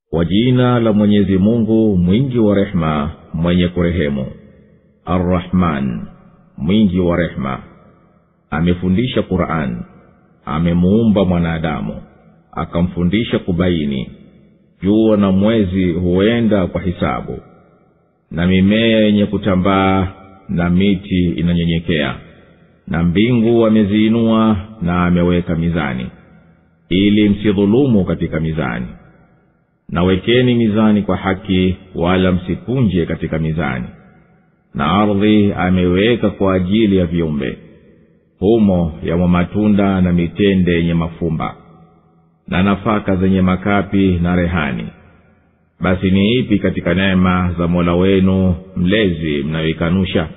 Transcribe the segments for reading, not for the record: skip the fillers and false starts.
Kwa jina la Mwenyezi Mungu mwingi wa rehema, mwenye kurehemu. Ar-Rahman, mwingi wa rehema. Amefundisha Qur'an, amemuumba mwanadamu, akamfundisha kubaini. Jua na mwezi huenda kwa hisabu, na mimea yenye kutambaa na miti inanyenyekea, na mbingu ameziinua na ameweka mizani, ili msidhulumu katika mizani. Na wekeni mizani kwa haki, wala msipunje katika mizani. Na ardhi ameweka kwa ajili ya viumbe, humo yamo matunda na mitende yenye mafumba, na nafaka zenye makapi na rehani. Basi ni ipi katika neema za Mola wenu mlezi mnayoikanusha?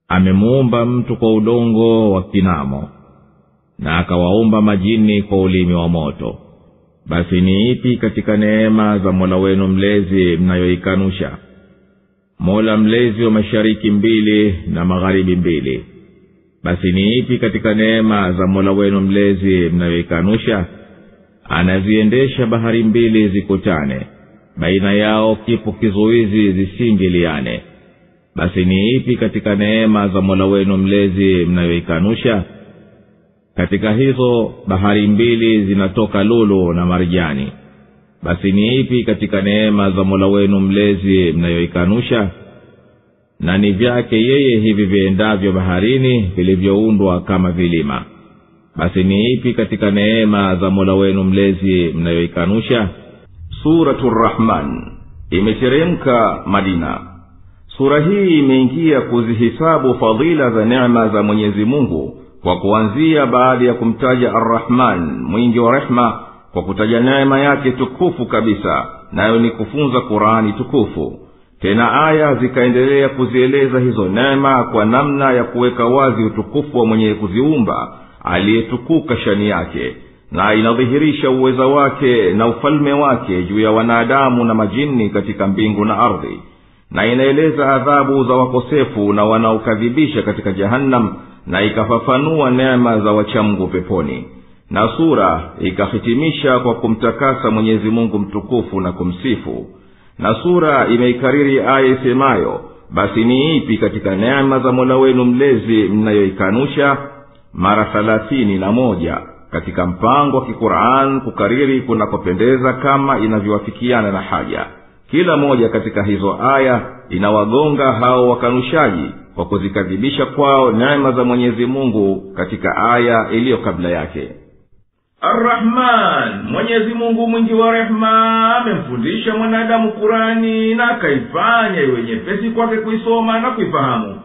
Amemuumba mtu kwa udongo wa kinamo, na akawaumba majini kwa ulimi wa moto. Basi ni ipi katika neema za Mola wenu mlezi mnayoikanusha? Mola mlezi wa mashariki mbili na magharibi mbili. Basi ni ipi katika neema za Mola wenu mlezi mnayoikanusha? Anaziendesha bahari mbili zikutane, baina yao kipo kizuizi zisingiliane. Basi ni ipi katika neema za Mola wenu mlezi mnayoikanusha? Katika hizo bahari mbili zinatoka lulu na marjani. Basi ni ipi katika neema za Mola wenu mlezi mnayoikanusha? Na ni vyake yeye hivi viendavyo baharini vilivyoundwa kama vilima. Basi ni ipi katika neema za Mola wenu mlezi mnayoikanusha? Suratul Rahman imeteremka Madina. Sura hii imeingia kuzihisabu fadhila za neema za Mwenyezi Mungu, kwa kuanzia baada ya kumtaja Ar-Rahman mwingi wa rehema, kwa kutaja neema yake tukufu kabisa, nayo ni kufunza Qur'ani tukufu. Tena aya zikaendelea kuzieleza hizo neema kwa namna ya kuweka wazi utukufu wa mwenye kuziumba aliyetukuka shani yake, na inadhihirisha uweza wake na ufalme wake juu ya wanadamu na majini katika mbingu na ardhi, na inaeleza adhabu za wakosefu na wanaokadhibisha katika jahannam, na ikafafanua neema za wachamgu peponi. Na sura ikahitimisha kwa kumtakasa Mwenyezi Mungu mtukufu na kumsifu. Na sura imeikariri aya isemayo, basi ni ipi katika neema za Mola wenu mlezi mnayoikanusha, mara 31 katika mpango wa Qur'an, kukariri kunakopendeza kama inavyowafikiana na haja. Kila moja katika hizo aya inawagonga hao wakanushaji kwa kuzikadhibisha kwao neema za Mwenyezi Mungu katika aya iliyo kabla yake. Ar-Rahman, Mwenyezi Mungu mwingi wa rehema, amemfundisha mwanadamu Qur'ani na akaifanya iwe nyepesi kwake kuisoma na kuifahamu.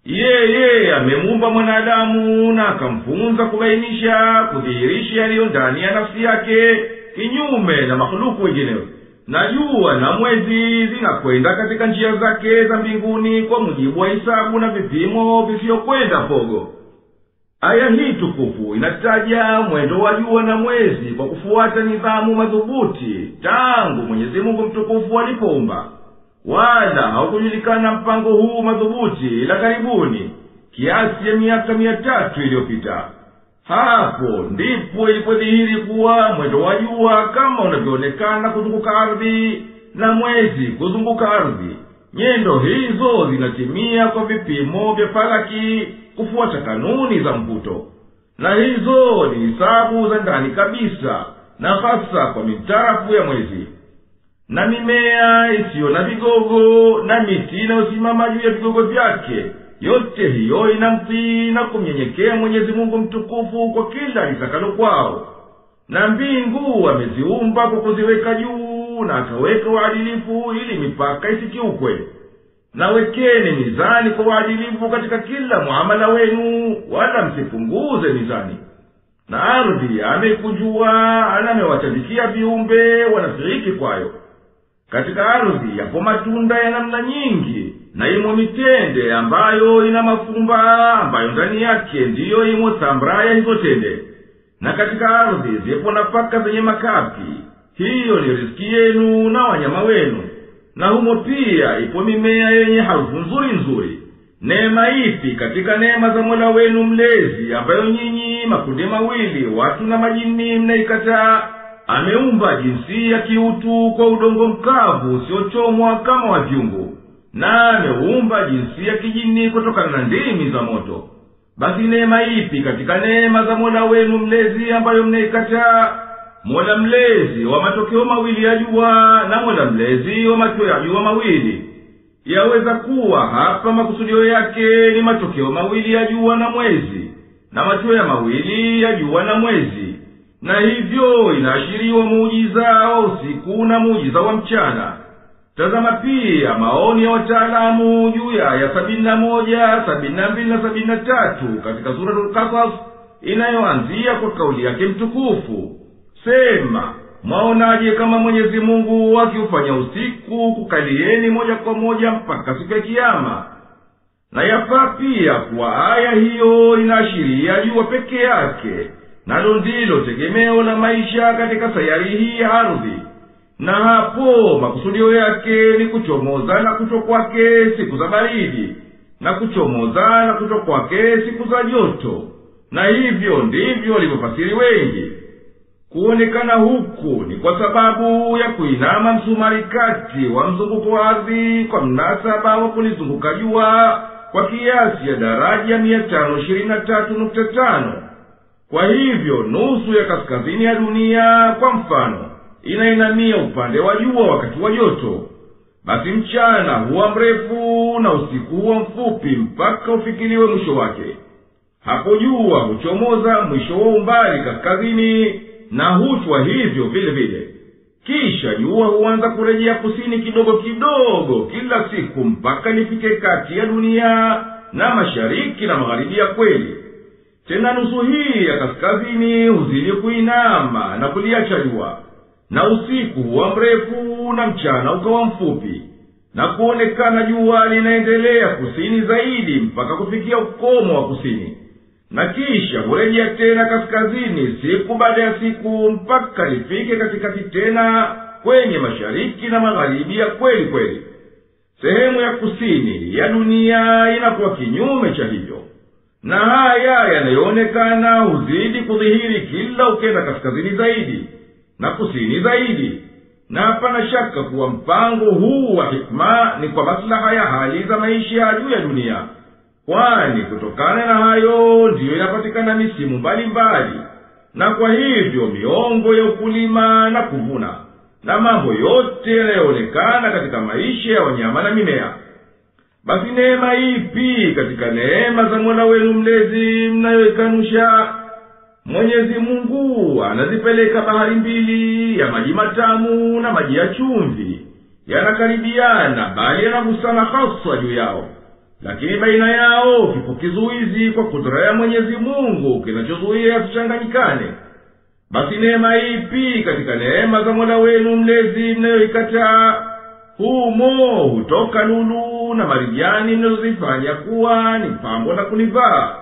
Yeye amemuumba mwanadamu na akamfunza kubainisha, kudhihirisha yaliyo ndani ya nafsi yake, kinyume na makhluku wengineo. Na jua na mwezi zinakwenda katika njia zake za mbinguni kwa mujibu wa hisabu na vipimo visivyokwenda pogo. Aya hii tukufu inataja mwendo wa jua na mwezi kwa kufuata nidhamu madhubuti tangu Mwenyezi Mungu mtukufu alipoumba. Wala haukujulikana mpango huu madhubuti ila karibuni, kiasi ya miaka 300 iliyopita. Hapo ndipo ilipodhihiri kuwa mwendo wa jua kama unavyoonekana kuzunguka ardhi, na mwezi kuzunguka ardhi, nyendo hizo zinatimia kwa vipimo vya falaki kufuata kanuni za mvuto. Na hizo ni hisabu za ndani kabisa, na hasa kwa mitarafu ya mwezi. Na mimea isiyo na vigogo na miti inayosimama juu ya vigogo vyake, yote hiyo inamtii na kumnyenyekea Mwenyezi Mungu mtukufu kwa kila litakalo kwao. Na mbingu ameziumba kwa kuziweka juu, na akaweka uadilifu ili mipaka isikiukwe. Na wekeni mizani kwa uadilifu katika kila muamala wenu, wala msipunguze mizani. Na ardhi ameikunjua, na amewatandikia viumbe wanafiriki kwayo. Katika ardhi yapo matunda ya namna nyingi, na imo mitende ambayo ina mafumba, ambayo ndani yake ndiyo imo thamra ya hizo tende. Na katika ardhi zipo nafaka zenye makapi, hiyo ni riziki yenu na wanyama wenu. Na humo pia ipo mimea yenye harufu nzuri nzuri. Neema ipi katika neema za Mola wenu mlezi ambayo nyinyi makundi mawili, watu na majini, mnaikataa? ameumba jinsi ya kiutu kwa udongo mkavu usiochomwa kama wa vyungu, na ameumba jinsi ya kijini kutokana na ndimi za moto. Basi neema ipi katika neema za Mola wenu mlezi ambayo mnaikataa? Mola mlezi wa matokeo mawili ya jua na Mola mlezi wa matokeo ya jua mawili. Yaweza kuwa hapa makusudio yake ni matokeo mawili ya jua na mwezi, na matokeo mawili ya jua na mwezi, na hivyo inaashiriwa muujiza wa usiku na muujiza wa mchana. Tazama pia maoni ya wataalamu juu ya aya 71, 72 na 73 katika Suratul Qasas inayoanzia kwa kauli yake mtukufu: Sema, mwaonaje kama Mwenyezi Mungu akiufanya usiku kukalieni moja kwa moja mpaka siku ya Kiyama? Na yafaa pia kuwa aya hiyo inaashiria jua peke yake, nalo ndilo tegemeo la maisha katika sayari hii ya ardhi. Na hapo makusudio yake ni kuchomoza na kutokwake siku za baridi, na kuchomoza na kutokwake siku za joto. Na hivyo ndivyo walivyofasiri wengi. Kuonekana huku ni kwa sababu ya kuinama msumari kati wa mzunguko wa ardhi kwa mnasaba wa kulizunguka jua kwa kiasi ya daraja 523.5. Kwa hivyo nusu ya kaskazini ya dunia kwa mfano inainamia upande wa jua wakati wa joto. Basi mchana huwa mrefu na usiku huwa mfupi mpaka ufikiliwe mwisho wake. Hapo jua huchomoza mwisho wa umbali kaskazini, na huchwa hivyo vile vile. Kisha jua huanza kurejea kusini kidogo kidogo kila siku mpaka lifike kati ya dunia na mashariki na magharibi ya kweli. Tena nusu hii ya kaskazini huzidi kuinama na kuliacha jua, na usiku huwa mrefu na mchana ukawa mfupi, na kuonekana jua linaendelea kusini zaidi mpaka kufikia ukomo wa kusini, na kisha hurejea tena kaskazini siku baada ya siku mpaka lifike katikati tena kwenye mashariki na magharibi ya kweli kweli. Sehemu ya kusini ya dunia inakuwa kinyume cha hivyo, na haya yanayoonekana huzidi kudhihiri kila ukenda kaskazini zaidi na kusini zaidi. Na hapana shaka kuwa mpango huu wa hikma ni kwa maslaha ya hali za maisha juu ya dunia, kwani kutokana na hayo ndiyo inapatikana misimu mbalimbali, na kwa hivyo miongo ya ukulima na kuvuna, na mambo yote yanayoonekana katika maisha ya wanyama na mimea. Basi neema ipi katika neema za Mola wenu mlezi mnayoikanusha? Mwenyezi Mungu anazipeleka bahari mbili ya maji matamu na maji ya chumvi, yanakaribiana bali yanagusana hasa juu yao, lakini baina yao kipo kizuizi kwa kudra ya Mwenyezi Mungu kinachozuia yasichanganyikane. Basi neema ipi katika neema za Mola wenu mlezi mnayoikataa? Humo hutoka lulu na marijani mnazozifanya kuwa ni pambo na kulivaa.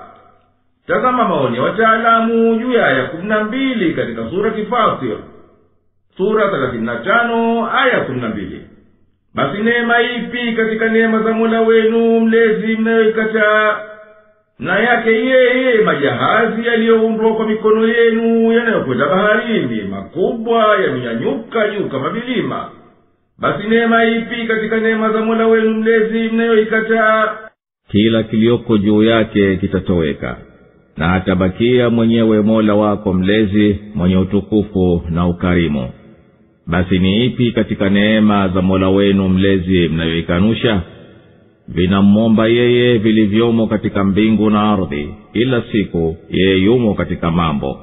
Tazama maoni ya wataalamu juu ya aya 12 katika Surati Fatir, sura 35 aya 12. Basi neema ipi katika neema za Mola wenu mlezi mnayoikataa? Na yake yeye majahazi yaliyoundwa kwa mikono yenu yanayokwenda baharini, makubwa yamenyanyuka juu kama vilima. Basi neema ipi katika neema za Mola wenu mlezi mnayoikataa? Kila kilioko juu yake kitatoweka, na atabakia mwenyewe Mola wako mlezi mwenye utukufu na ukarimu. Basi ni ipi katika neema za Mola wenu mlezi mnayoikanusha? Vinamwomba yeye vilivyomo katika mbingu na ardhi, kila siku yeye yumo katika mambo.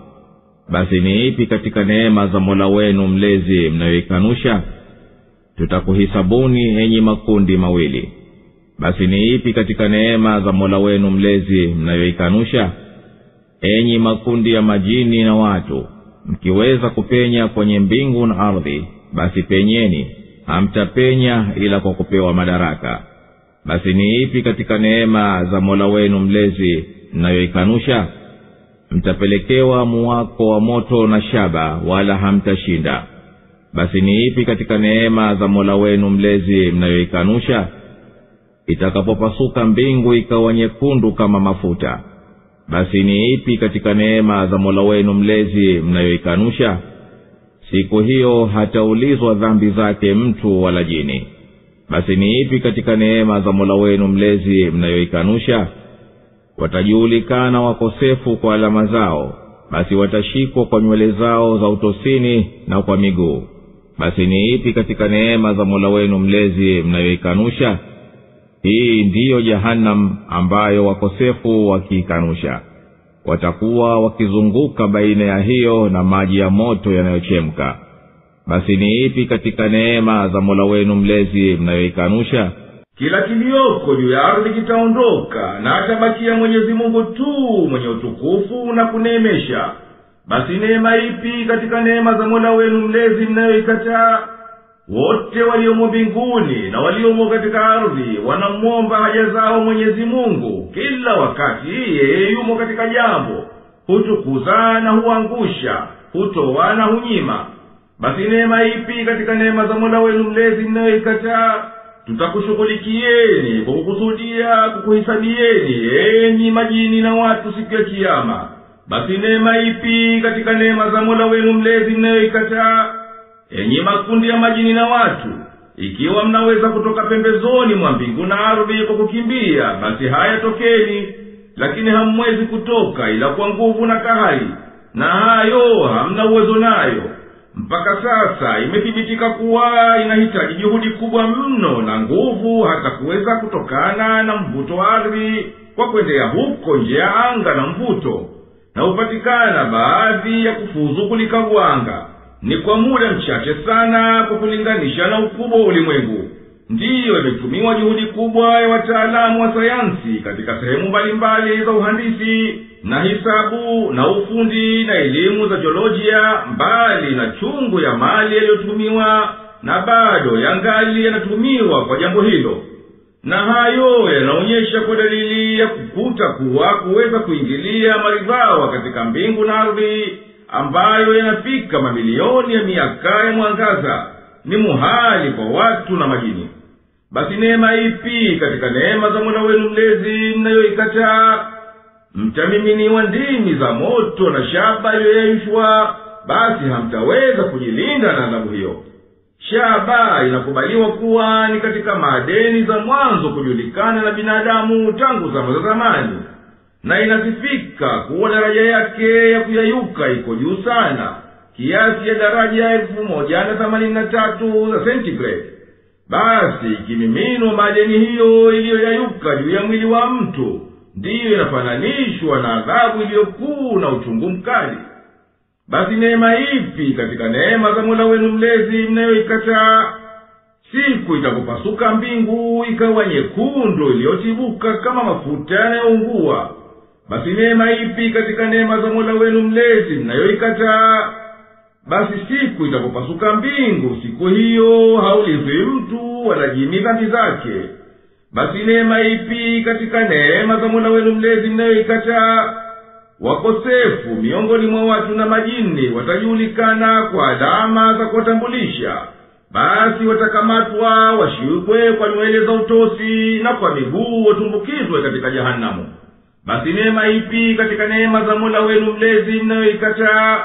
Basi ni ipi katika neema za Mola wenu mlezi mnayoikanusha? Tutakuhisabuni enyi makundi mawili. Basi ni ipi katika neema za Mola wenu mlezi mnayoikanusha? Enyi makundi ya majini na watu, mkiweza kupenya kwenye mbingu na ardhi, basi penyeni, hamtapenya ila kwa kupewa madaraka. Basi ni ipi katika neema za Mola wenu mlezi mnayoikanusha? Mtapelekewa muwako wa moto na shaba, wala hamtashinda. Basi ni ipi katika neema za Mola wenu mlezi mnayoikanusha? Itakapopasuka mbingu ikawa nyekundu kama mafuta, basi ni ipi katika neema za Mola wenu mlezi mnayoikanusha? siku hiyo hataulizwa dhambi zake mtu wala jini. Basi ni ipi katika neema za Mola wenu mlezi mnayoikanusha? Watajulikana wakosefu kwa alama zao, basi watashikwa kwa nywele zao za utosini na kwa miguu. Basi ni ipi katika neema za Mola wenu mlezi mnayoikanusha? Hii ndiyo Jahannam ambayo wakosefu wakiikanusha. Watakuwa wakizunguka baina ya hiyo na maji ya moto yanayochemka. Basi ni ipi katika neema za Mola wenu mlezi mnayoikanusha? Kila kilioko juu ya ardhi kitaondoka, na atabakia Mwenyezi Mungu tu mwenye utukufu na kuneemesha. Basi neema ipi katika neema za Mola wenu mlezi mnayoikataa? Wote waliomo mbinguni na waliomo katika ardhi wanamwomba haja zao Mwenyezi Mungu kila wakati. Yeye yumo katika jambo, hutukuza na huangusha, hutoa na hunyima. Basi neema ipi katika neema za Mola wenu mlezi mnayoikataa? Tutakushughulikieni kwa kukusudia kukuhisabieni enyi majini na watu siku ya Kiyama. Basi neema ipi katika neema za Mola wenu mlezi mnayoikataa? Enyi makundi ya majini na watu, ikiwa mnaweza kutoka pembezoni mwa mbingu na ardhi kwa kukimbia, basi haya tokeni. Lakini hamwezi kutoka ila kwa nguvu na kahari, na hayo hamna uwezo nayo. Mpaka sasa imethibitika kuwa inahitaji juhudi kubwa mno na nguvu hata kuweza kutokana na mvuto wa ardhi kwa kuendea huko nje ya anga na mvuto, na upatikana baadhi ya kufuzu kulikagua anga. Ni kwa muda mchache sana kwa kulinganisha na ukubwa wa ulimwengu. Ndiyo imetumiwa juhudi kubwa ya wataalamu wa sayansi katika sehemu mbalimbali za uhandisi na hisabu na ufundi na elimu za jiolojia, mbali na chungu ya mali yaliyotumiwa na bado yangali yanatumiwa kwa jambo hilo. Na hayo yanaonyesha kwa dalili ya kukuta kuwa kuweza kuingilia maridhawa katika mbingu na ardhi ambayo yanafika mamilioni ya miaka ya mwangaza ni muhali kwa watu na majini. Basi neema ipi katika neema za Mola wenu mlezi mnayoikataa? Mtamiminiwa ndimi za moto na shaba iliyoyeyushwa, basi hamtaweza kujilinda na adhabu hiyo. Shaba inakubaliwa kuwa ni katika madeni za mwanzo kujulikana na binadamu tangu zama za zamani, na inasifika kuwa daraja yake ya kuyayuka iko juu sana, kiasi ya daraja 1083 za centigrade. Basi kimiminwa madeni hiyo iliyoyayuka juu ya mwili wa mtu, ndiyo inafananishwa na adhabu iliyokuu na uchungu mkali. Basi neema ipi katika neema za Mola wenu mlezi mnayoikataa? Siku itakupasuka mbingu ikawa nyekundu iliyotibuka kama mafuta yanayoungua. Basi neema ipi katika neema za Mola wenu mlezi mnayoikataa? Basi siku itakupasuka mbingu, siku hiyo haulizwi mtu wala jini dhambi zake. Basi neema ipi katika neema za Mola wenu mlezi mnayoikataa? Wakosefu miongoni mwa watu na majini watajulikana kwa alama za kuwatambulisha. Basi watakamatwa washikwe kwa nywele za utosi na kwa miguu watumbukizwe katika Jahanamu. Basi neema ipi katika neema za Mola wenu mlezi mnayoikataa?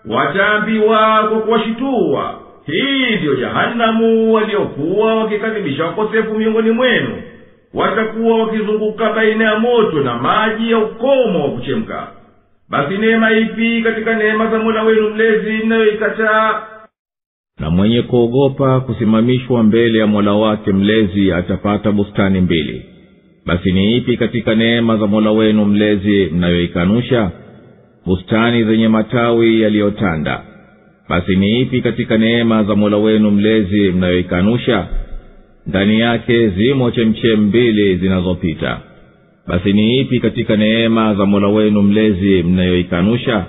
Wataambiwa kwa kuwashitua, hii ndiyo Jahanamu waliokuwa wakikadhibisha wakosefu miongoni mwenu. Watakuwa wakizunguka baina ya moto na maji ya ukomo wa kuchemka. Basi neema ipi katika neema za Mola wenu mlezi mnayoikataa? Na mwenye kuogopa kusimamishwa mbele ya Mola wake mlezi atapata bustani mbili. Basi ni ipi katika neema za Mola wenu mlezi mnayoikanusha? Bustani zenye matawi yaliyotanda. Basi ni ipi katika neema za Mola wenu mlezi mnayoikanusha? Ndani yake zimo chemchem mbili zinazopita. Basi ni ipi katika neema za Mola wenu mlezi mnayoikanusha?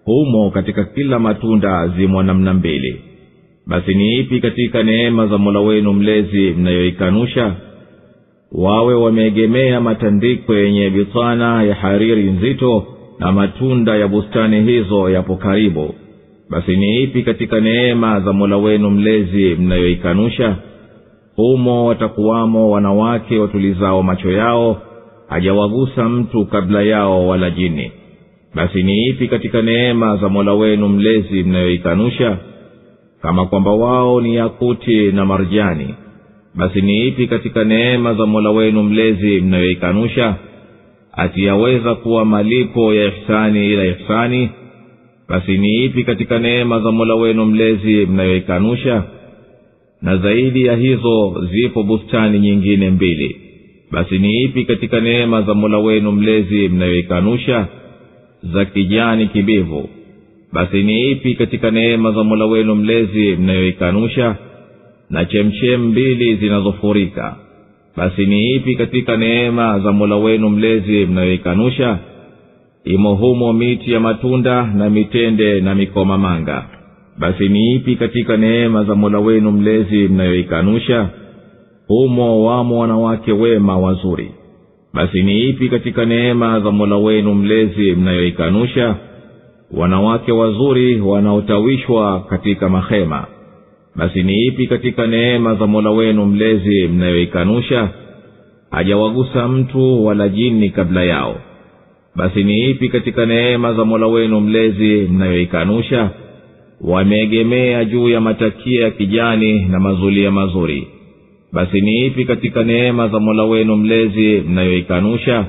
Humo katika kila matunda zimo namna mbili. Basi ni ipi katika neema za Mola wenu mlezi mnayoikanusha? Wawe wameegemea matandiko yenye bitana ya hariri nzito, na matunda ya bustani hizo yapo karibu. Basi ni ipi katika neema za Mola wenu mlezi mnayoikanusha? Humo watakuwamo wanawake watulizao macho yao, hajawagusa mtu kabla yao wala jini. Basi ni ipi katika neema za Mola wenu mlezi mnayoikanusha? kama kwamba wao ni yakuti na marjani, basi ni ipi katika neema za Mola wenu mlezi mnayoikanusha? Ati yaweza kuwa malipo ya ihsani ila ihsani? Basi ni ipi katika neema za Mola wenu mlezi mnayoikanusha? Na zaidi ya hizo zipo bustani nyingine 2. Basi ni ipi katika neema za Mola wenu mlezi mnayoikanusha? Za kijani kibivu. Basi ni ipi katika neema za Mola wenu mlezi mnayoikanusha? Na chemchem 2 zinazofurika. Basi ni ipi katika neema za Mola wenu mlezi mnayoikanusha? Imo humo miti ya matunda na mitende na mikomamanga. Basi ni ipi katika neema za Mola wenu mlezi mnayoikanusha? Humo wamo wanawake wema wazuri. Basi ni ipi katika neema za Mola wenu mlezi mnayoikanusha? Wanawake wazuri wanaotawishwa katika mahema. Basi ni ipi katika neema za Mola wenu mlezi mnayoikanusha? Hajawagusa mtu wala jini kabla yao. Basi ni ipi katika neema za Mola wenu mlezi mnayoikanusha? Wameegemea juu ya matakia ya kijani na mazulia mazuri. Basi ni ipi katika neema za Mola wenu mlezi mnayoikanusha?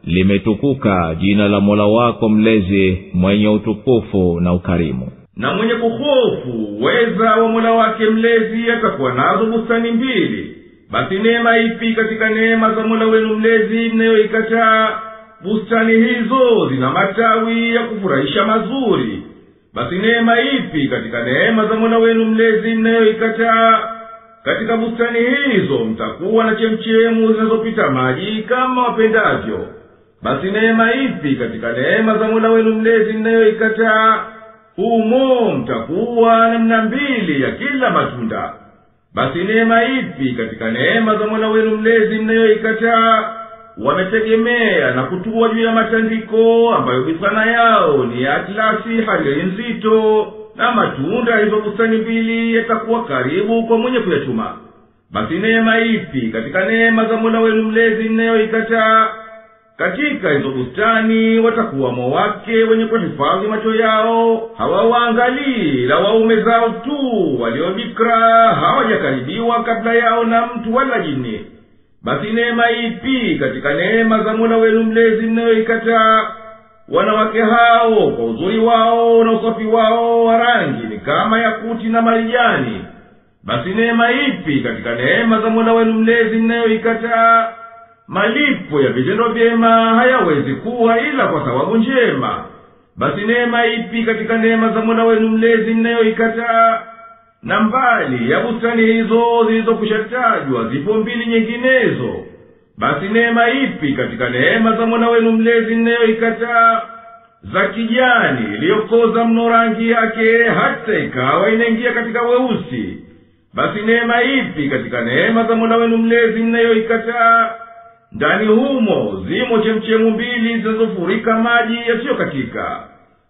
Limetukuka jina la Mola wako mlezi mwenye utukufu na ukarimu. Na mwenye kuhofu uweza wa Mola wake mlezi atakuwa nazo bustani 2. Basi neema ipi katika neema za Mola wenu mlezi mnayoikataa? Bustani hizo zina matawi ya kufurahisha mazuri. Basi neema ipi katika neema za Mola wenu mlezi mnayoikataa? Katika bustani hizo mtakuwa na chemchemu zinazopita maji kama wapendavyo. Basi neema ipi katika neema za Mola wenu mlezi mnayoikataa? Humo mtakuwa namna 2 ya kila matunda. Basi neema ipi katika neema za Mola wenu mlezi mnayoikataa? Wametegemea na kutua juu ya matandiko ambayo bisana yao ni ya atlasi hariri nzito, na matunda hizo bustani 2 yatakuwa karibu kwa mwenye kuyachuma. Basi neema ipi katika neema za Mola wenu mlezi mnayoikataa? Katika hizo bustani watakuwa wake wenye kuhifadhi macho yao, hawawaangalii la waume zao tu waliobikra, hawajakaribiwa kabla yao na mtu wala jini. Basi neema ipi katika neema za Mola wenu mlezi mnayoikataa? Wanawake hao kwa uzuri wao na usafi wao wa rangi ni kama yakuti na marijani. Basi neema ipi katika neema za Mola wenu mlezi mnayoikataa? Malipo ya vitendo vyema hayawezi kuwa ila kwa sababu njema. Basi neema ipi katika neema za Mola wenu mlezi mnayoikataa? Na mbali ya bustani hizo zilizokushatajwa zipo 2 nyinginezo. Basi neema ipi katika neema za Mola wenu mlezi mnayoikataa? Za kijani iliyokoza mno rangi yake hata ikawa inaingia katika weusi. Basi neema ipi katika neema za Mola wenu mlezi mnayoikataa? Ndani humo zimo chemchemu 2 zinazofurika maji yasiyokatika.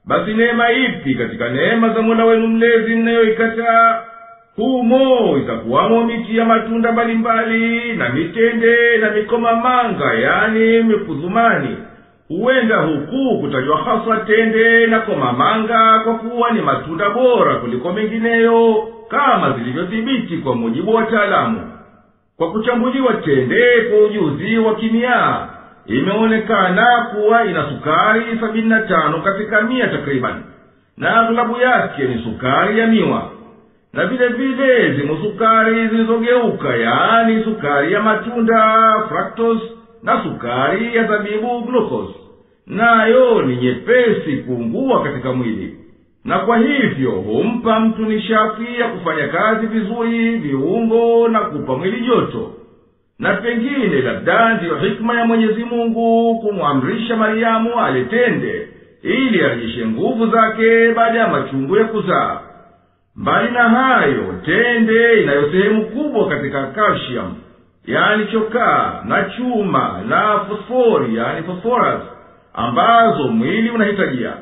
Basi neema ipi katika neema za Mola wenu mlezi mnayoikataa? Humo itakuwamo miti ya matunda mbalimbali na mitende na mikomamanga, yani mikuzumani. Huenda huku kutajwa hasa tende na komamanga kwa kuwa ni matunda bora kuliko mengineyo, kama zilivyothibiti kwa mujibu wa wataalamu. Kwa kuchambuliwa tende kwa ujuzi wa kimia, imeonekana kuwa ina sukari 75 katika 100 takriban, na aghlabu yake ni sukari ya miwa. Na vile vile zimo sukari zilizogeuka, yaani sukari ya matunda fructose, na sukari ya zabibu glucose, nayo ni nyepesi kuungua katika mwili, na kwa hivyo humpa mtu nishati ya kufanya kazi vizuri viungo na kupa mwili joto. Na pengine labda ndiyo hikma ya Mwenyezi Mungu kumwamrisha Mariamu aletende ili arejeshe nguvu zake baada ya machungu ya kuzaa. Mbali na hayo, tende inayo sehemu kubwa katika calcium, yani chokaa, na chuma, na fosfori, yani phosphorus, ambazo mwili unahitajia.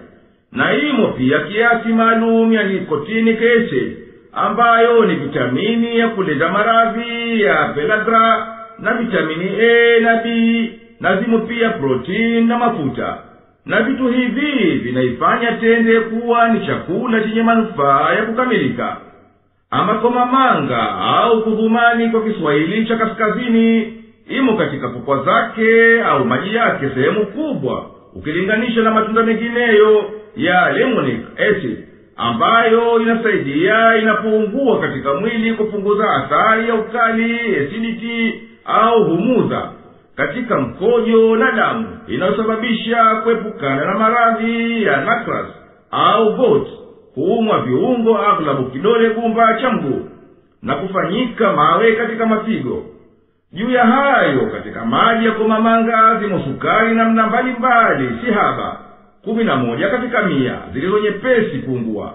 Na imo pia kiasi maalum ya nicotinic acid, ambayo ni vitamini ya kuleta maradhi ya pellagra, na vitamini A na B, na zimo pia protein na mafuta. Na vitu hivi vinaifanya tende kuwa ni chakula chenye manufaa ya kukamilika. ama komamanga au kudhumani kwa Kiswahili cha kaskazini imo katika pupwa zake au maji yake sehemu kubwa ukilinganisha na matunda mengineyo ya lemonic acid ambayo inasaidia inapoungua katika mwili kupunguza athari ya ukali acidity au humuza katika mkojo na damu inayosababisha kuepukana na maradhi ya nakras au gout, kuumwa viungo aghlabu kidole gumba cha mguu na kufanyika mawe katika mafigo. Juu ya hayo katika maji ya komamanga zimo sukari namna mbalimbali si haba 11 katika 100 zilizo nyepesi kuungua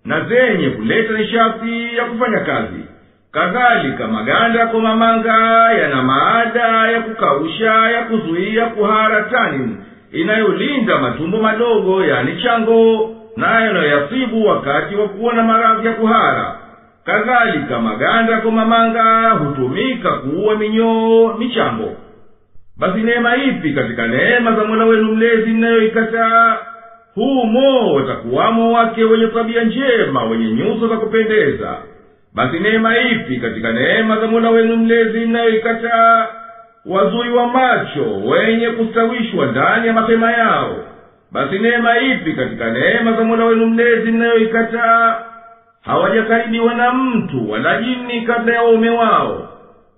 na zenye kuleta nishati ya kufanya kazi. Kadhalika maganda ya komamanga yana maada ya kukausha ya kuzuia kuhara tanin inayolinda matumbo madogo yani chango na yanayoyasibu wakati wa kuwa na maradhi ya kuhara. Kadhalika maganda ya komamanga hutumika kuua minyoo michambo. Basi neema ipi katika neema za Mola wenu mlezi mnayoikataa? Humo watakuwamo wake wenye tabia njema wenye nyuso za kupendeza. Basi neema ipi katika neema za Mola wenu mlezi mnayoikataa? Wazuri wa macho wenye kustawishwa ndani ya mapema yao. Basi neema ipi katika neema za Mola wenu mlezi mnayoikataa? Hawajakaribiwa na mtu wala jini kabla ya waume wao.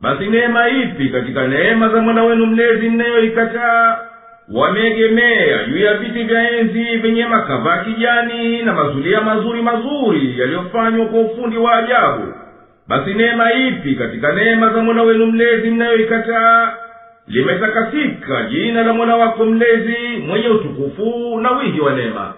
Basi neema ipi katika neema za Mola wenu mlezi mnayoikataa? Wameegemea juu ya viti vya enzi vyenye makava kijani na mazulia mazuri mazuri yaliyofanywa kwa ufundi wa ajabu. Basi neema ipi katika neema za Mola wenu mlezi mnayoikataa? Limetakasika jina la Mola wako mlezi mwenye utukufu na wingi wa neema.